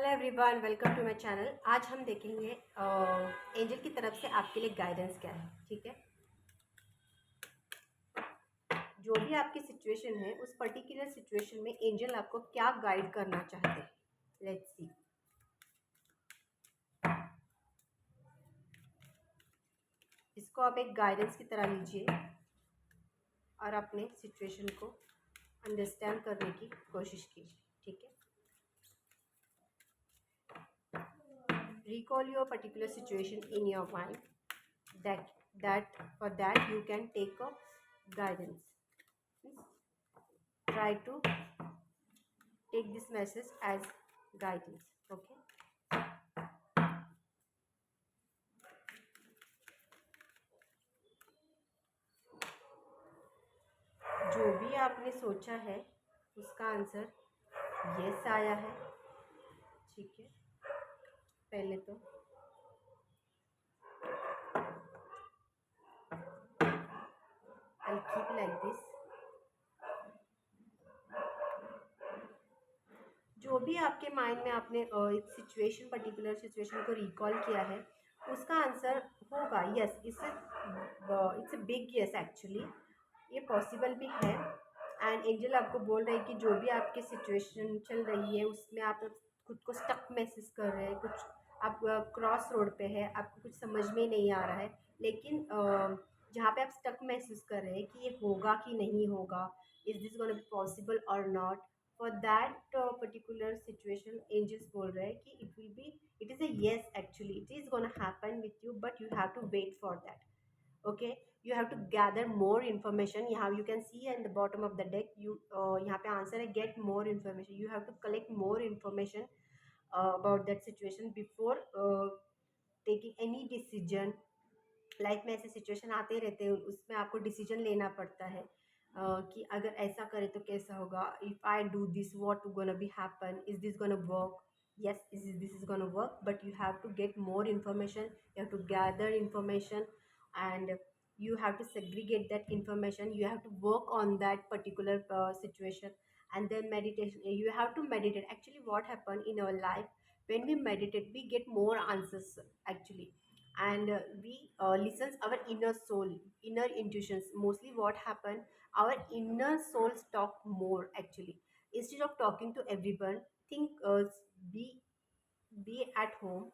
Hello everyone, welcome to my channel. आज हम देखेंगे एंजल की तरफ से आपके लिए गाइडेंस क्या है। ठीक है, जो भी आपकी सिचुएशन है उस पर्टिकुलर सिचुएशन में एंजल आपको क्या गाइड करना चाहते हैं। Let's see. इसको आप एक गाइडेंस की तरह लीजिए और अपने सिचुएशन को अंडरस्टैंड करने की कोशिश कीजिए। ठीक है, recall your particular situation in your mind, that for that you can take a guidance. Try to take this message as guidance. Okay, जो भी आपने सोचा है उसका आंसर यस आया है। ठीक है, पहले तो I'll keep like this। जो भी आपके माइंड में आपने एक सिचुएशन, पर्टिकुलर सिचुएशन को रिकॉल किया है उसका आंसर होगा yes. It's a big yes actually. ये पॉसिबल भी है। एंड एंजल आपको बोल रहे हैं कि जो भी आपकी सिचुएशन चल रही है उसमें आप खुद को स्टक महसूस कर रहे हैं, कुछ आप क्रॉस रोड पे है, आपको कुछ समझ में नहीं आ रहा है, लेकिन जहाँ पे आप स्टक महसूस कर रहे हैं कि ये होगा कि नहीं होगा, is this gonna be possible और not, for that particular situation angels बोल रहे हैं कि it will be, it is a yes actually, it is gonna happen with you, but you have to wait for that. Okay, you have to gather more information. You can see at the bottom of the deck, you यहाँ पे answer है get more information. You have to collect more information about that situation before taking any decision. Life में ऐसे situation आते रहते हैं, उसमें आपको डिसीजन लेना पड़ता है कि अगर ऐसा करे तो कैसा होगा, if I do this what gonna be happen, is this gonna work, yes, this is going to work, but you have to get more information, you have to gather information, and you have to segregate that information, you have to work on that particular situation. And then meditation, you have to meditate. Actually what happened in our life, when we meditate we get more answers actually, and we listens our inner soul, inner intuitions. Mostly what happen, our inner souls talk more actually. Instead of talking to everyone, think, be be at home,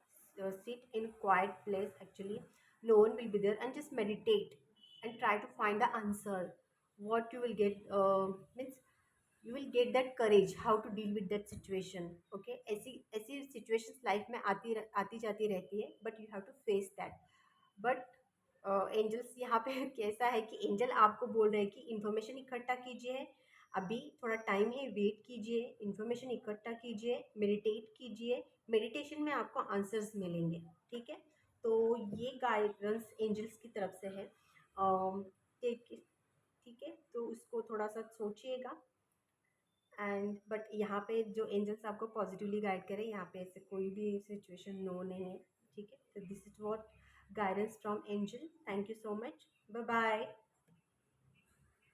sit in quiet place actually, no one will be there, and just meditate and try to find the answer. What you will get means you will get that courage how to deal with that situation. Okay, ऐसी ऐसी situations life में आती जाती रहती है, but you have to face that. But angels यहाँ पे कैसा है कि एंजल आपको बोल रहे हैं कि इंफॉर्मेशन इकट्ठा कीजिए, अभी थोड़ा टाइम है, वेट कीजिए, इंफॉर्मेशन इकट्ठा कीजिए, मेडिटेट कीजिए, मेडिटेशन में आपको आंसर्स मिलेंगे। ठीक है, तो ये गाइडेंस एंजल्स की तरफ से है। ठीक है, तो उसको थोड़ा सा सोचिएगा। एंड बट यहाँ पे जो एंजल्स आपको पॉजिटिवली गाइड करें, यहाँ पे ऐसे कोई भी सिचुएशन नो नहीं है। ठीक है, तो this is what guidance from angel. Thank you so much, bye bye.